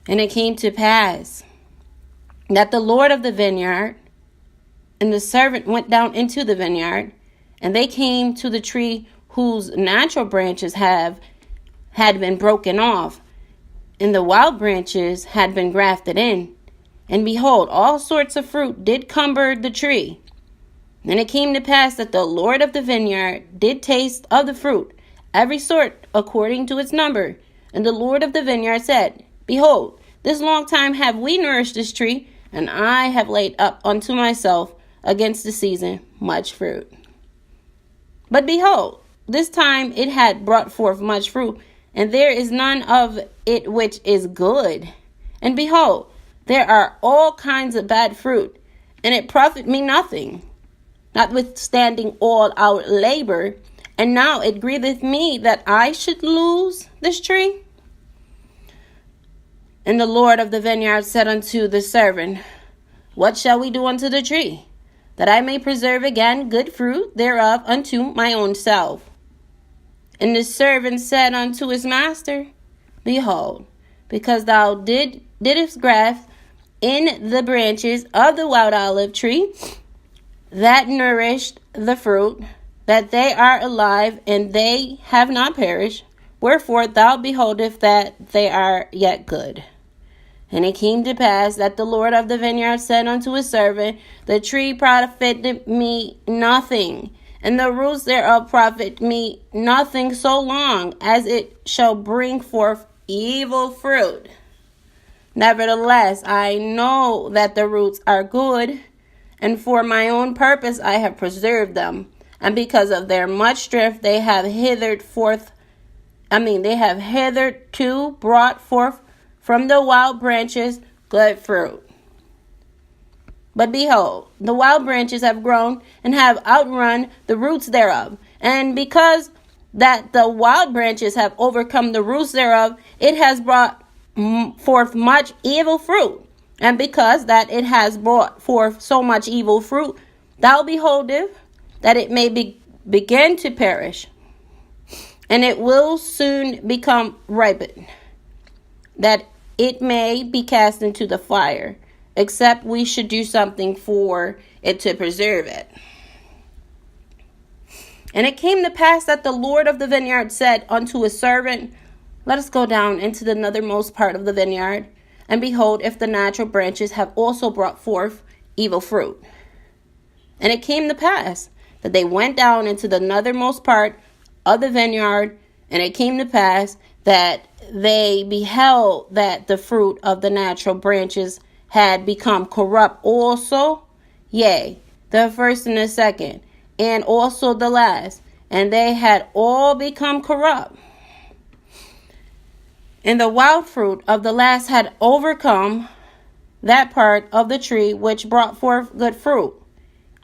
And it came to pass that the Lord of the vineyard and the servant went down into the vineyard, and they came to the tree whose natural branches had been broken off, and the wild branches had been grafted in. And behold, all sorts of fruit did cumber the tree. And it came to pass that the Lord of the vineyard did taste of the fruit, every sort according to its number. And the Lord of the vineyard said, Behold, this long time have we nourished this tree, and I have laid up unto myself against the season much fruit. But behold, this time it had brought forth much fruit, and there is none of it which is good. And behold, there are all kinds of bad fruit, and it profit me nothing, notwithstanding all our labor. And now it grieveth me that I should lose this tree. And the Lord of the vineyard said unto the servant, What shall we do unto the tree, that I may preserve again good fruit thereof unto my own self? And the servant said unto his master, Behold, because thou didst graft in the branches of the wild olive tree that nourished the fruit, that they are alive, and they have not perished, wherefore thou beholdest that they are yet good. And it came to pass that the Lord of the vineyard said unto his servant, The tree profited me nothing, and the roots thereof profit me nothing, so long as it shall bring forth evil fruit. Nevertheless, I know that the roots are good, and for my own purpose I have preserved them. And because of their much strength, they have hitherto brought forth from the wild branches good fruit. But behold, the wild branches have grown and have outrun the roots thereof. And because that the wild branches have overcome the roots thereof, it has brought forth much evil fruit. And because that it has brought forth so much evil fruit, thou beholdest that it may begin to perish, and it will soon become ripened, that it may be cast into the fire, except we should do something for it to preserve it. And it came to pass that the Lord of the vineyard said unto his servant, Let us go down into the nethermost part of the vineyard, and behold, if the natural branches have also brought forth evil fruit. And it came to pass that they went down into the nethermost part of the vineyard, and it came to pass that they beheld that the fruit of the natural branches had become corrupt also, yea, the first and the second, and also the last, and they had all become corrupt. And the wild fruit of the last had overcome that part of the tree which brought forth good fruit,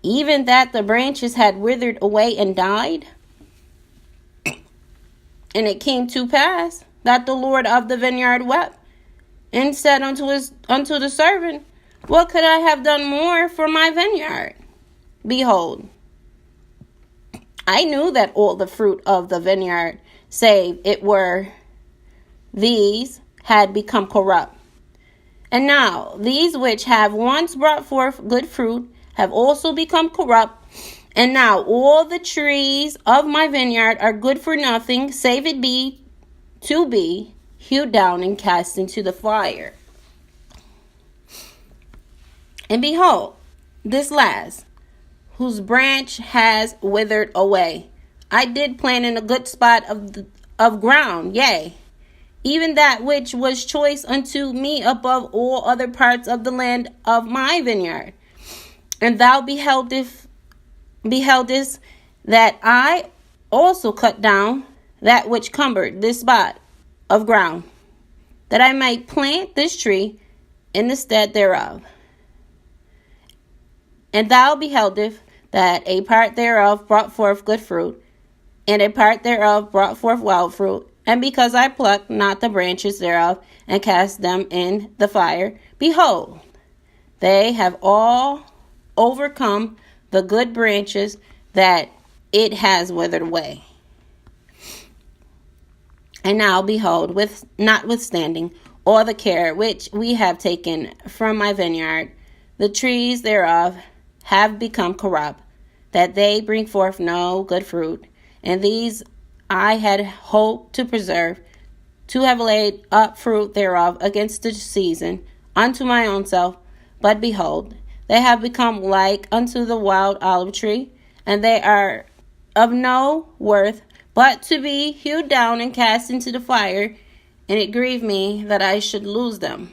even that the branches had withered away and died. And it came to pass that the Lord of the vineyard wept, and said unto the servant, What could I have done more for my vineyard? Behold, I knew that all the fruit of the vineyard, save it were these, had become corrupt. And now these which have once brought forth good fruit have also become corrupt. And now all the trees of my vineyard are good for nothing, save it be to be hewed down and cast into the fire. And behold, this last, whose branch has withered away, I did plant in a good spot of ground, yea, even that which was choice unto me above all other parts of the land of my vineyard. And thou beheldest that I also cut down that which cumbered this spot of ground, that I might plant this tree in the stead thereof. And thou beheldest that a part thereof brought forth good fruit, and a part thereof brought forth wild fruit. And because I plucked not the branches thereof, and cast them in the fire, behold, they have all overcome the good branches, that it has withered away. And now behold, notwithstanding all the care which we have taken from my vineyard. The trees thereof have become corrupt, that they bring forth no good fruit. And these I had hoped to preserve, to have laid up fruit thereof against the season, unto my own self. But behold, they have become like unto the wild olive tree, and they are of no worth, but to be hewed down and cast into the fire. And it grieved me that I should lose them.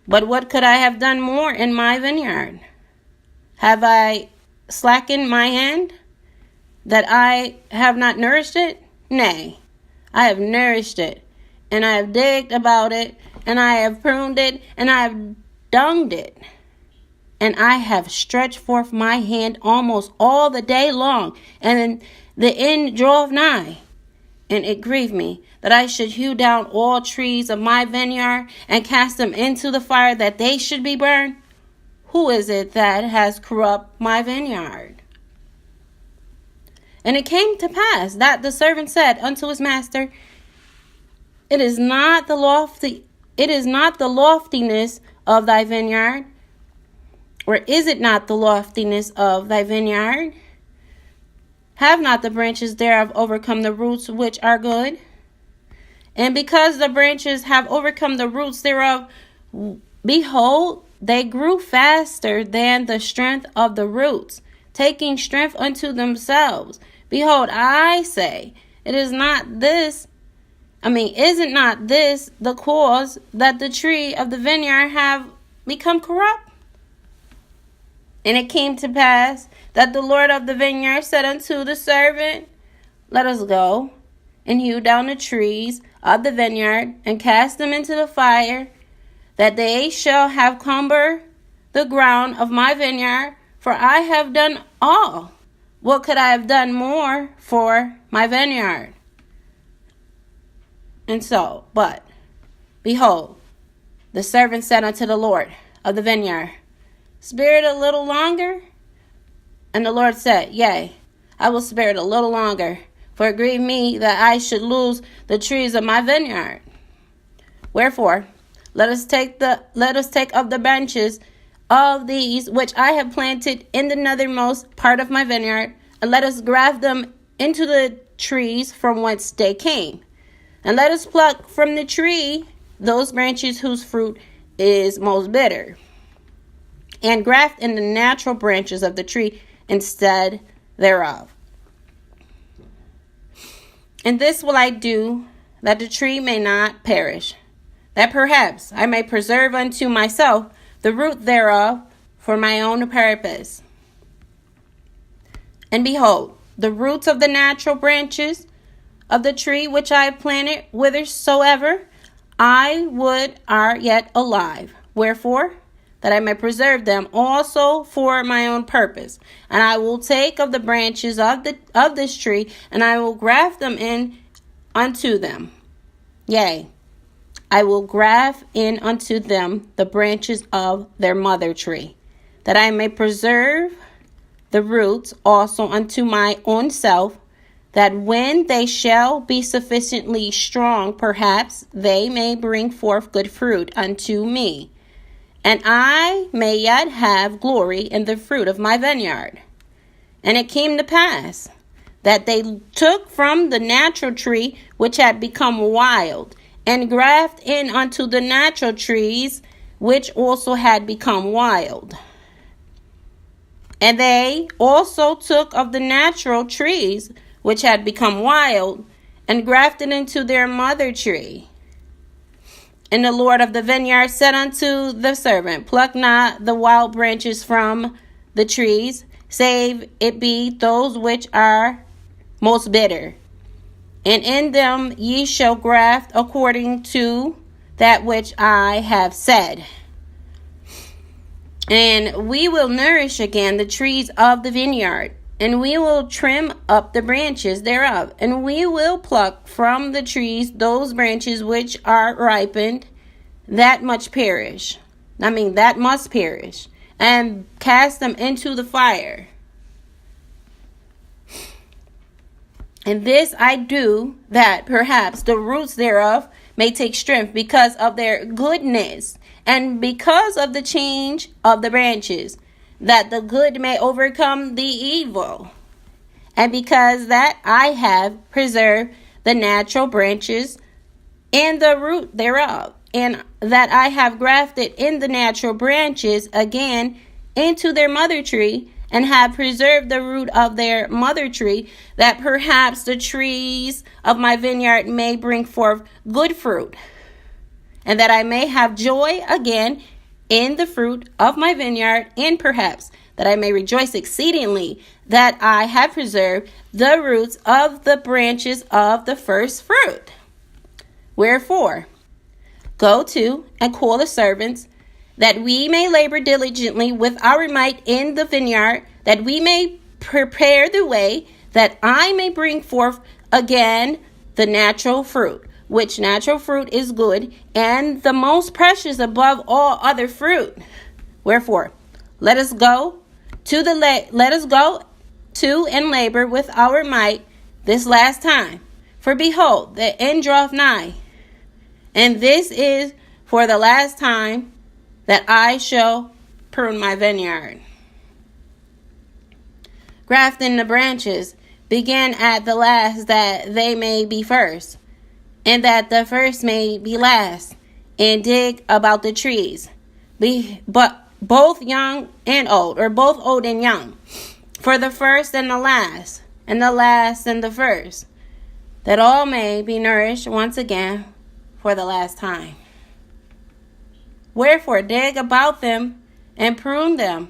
But what could I have done more in my vineyard? Have I slackened my hand, that I have not nourished it? Nay, I have nourished it, and I have digged about it, and I have pruned it, and I have dunged it. And I have stretched forth my hand almost all the day long, and the end draweth nigh. And it grieved me that I should hew down all trees of my vineyard and cast them into the fire, that they should be burned. Who is it that has corrupt my vineyard? And it came to pass that the servant said unto his master, It is not the loftiness of thy vineyard, or is it not the loftiness of thy vineyard? Have not the branches thereof overcome the roots which are good? And because the branches have overcome the roots thereof, behold, they grew faster than the strength of the roots, taking strength unto themselves. Behold, I say, isn't not this the cause that the tree of the vineyard have become corrupt? And it came to pass that the Lord of the vineyard said unto the servant, Let us go and hew down the trees of the vineyard and cast them into the fire, that they shall have cumber the ground of my vineyard, for I have done all. What could I have done more for my vineyard? And so, but behold, the servant said unto the Lord of the vineyard, Spare it a little longer? And the Lord said, Yea, I will spare it a little longer, for it grieved me that I should lose the trees of my vineyard. Wherefore, let us take of the branches of these which I have planted in the nethermost part of my vineyard, and let us graft them into the trees from whence they came. And let us pluck from the tree those branches whose fruit is most bitter, and graft in the natural branches of the tree instead thereof. And this will I do, that the tree may not perish, that perhaps I may preserve unto myself the root thereof for my own purpose. And behold, the roots of the natural branches of the tree which I have planted, whithersoever I would are yet alive. Wherefore, that I may preserve them also for my own purpose. And I will take of the branches of this tree, and I will graft them in unto them. Yea, I will graft in unto them the branches of their mother tree, that I may preserve the roots also unto my own self, that when they shall be sufficiently strong, perhaps they may bring forth good fruit unto me, and I may yet have glory in the fruit of my vineyard. And it came to pass that they took from the natural tree which had become wild, and graft in unto the natural trees which also had become wild. And they also took of the natural trees which had become wild, and grafted into their mother tree. And the Lord of the vineyard said unto the servant, Pluck not the wild branches from the trees, save it be those which are most bitter. And in them ye shall graft according to that which I have said. And we will nourish again the trees of the vineyard, and we will trim up the branches thereof, and we will pluck from the trees those branches which are ripened, that must perish, and cast them into the fire. And this I do, that perhaps the roots thereof may take strength because of their goodness, and because of the change of the branches, that the good may overcome the evil. And because that I have preserved the natural branches and the root thereof, and that I have grafted in the natural branches again into their mother tree, and have preserved the root of their mother tree, that perhaps the trees of my vineyard may bring forth good fruit, and that I may have joy again in the fruit of my vineyard, and perhaps that I may rejoice exceedingly that I have preserved the roots of the branches of the first fruit. Wherefore, go to and call the servants, that we may labor diligently with our might in the vineyard, that we may prepare the way, that I may bring forth again the natural fruit, which natural fruit is good, and the most precious above all other fruit. Wherefore, let us go to and labor with our might this last time. For behold, the end draweth nigh, and this is for the last time that I shall prune my vineyard. Grafting the branches, begin at the last, that they may be first, and that the first may be last, and dig about the trees, but both young and old, or both old and young, for the first and the last and the first, that all may be nourished once again for the last time. Wherefore dig about them, and prune them,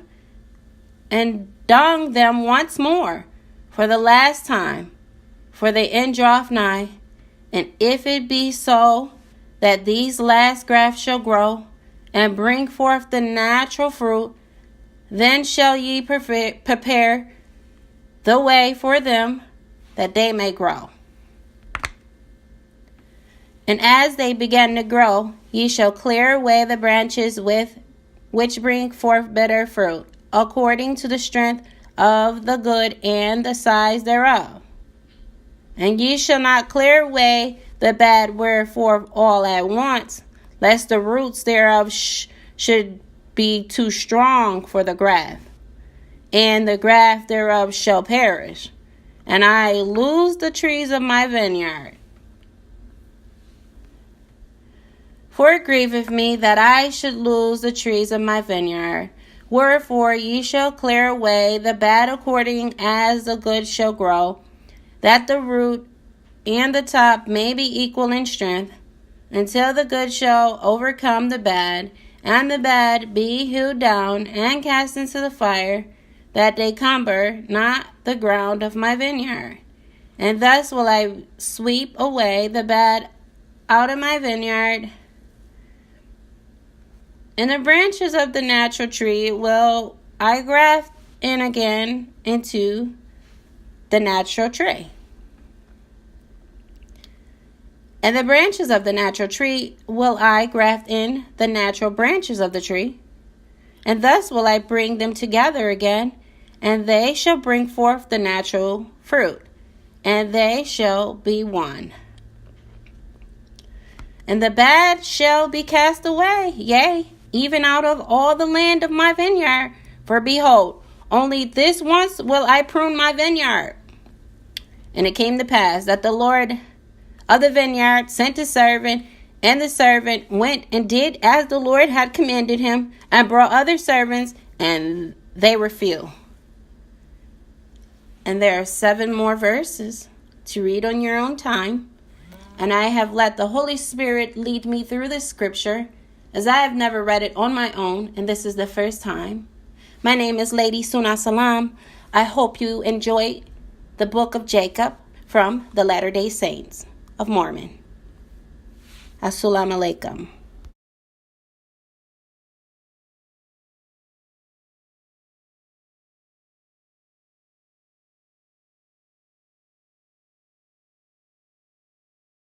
and dung them once more for the last time, for the end draweth nigh. And if it be so that these last grafts shall grow, and bring forth the natural fruit, then shall ye prepare the way for them, that they may grow. And as they begin to grow, ye shall clear away the branches which bring forth better fruit, according to the strength of the good and the size thereof. And ye shall not clear away the bad wherefore all at once, lest the roots thereof should be too strong for the graft, and the graft thereof shall perish, and I lose the trees of my vineyard. For it grieveth me that I should lose the trees of my vineyard. Wherefore ye shall clear away the bad according as the good shall grow, that the root and the top may be equal in strength, until the good shall overcome the bad, and the bad be hewed down and cast into the fire, that they cumber not the ground of my vineyard. And thus will I sweep away the bad out of my vineyard, and the branches of the natural tree will I graft in again into the natural tree. And the branches of the natural tree will I graft in the natural branches of the tree. And thus will I bring them together again, and they shall bring forth the natural fruit, and they shall be one. And the bad shall be cast away, yea, even out of all the land of my vineyard. For behold, only this once will I prune my vineyard. And it came to pass that the Lord of the vineyard sent a servant, and the servant went and did as the Lord had commanded him, and brought other servants, and they were few. And there are 7 more verses to read on your own time. And I have let the Holy Spirit lead me through this scripture, as I have never read it on my own, and this is the first time. My name is Lady Sunnah Salaam. I hope you enjoy the book of Jacob from the Latter-day Saints of Mormon. Assalamu alaikum.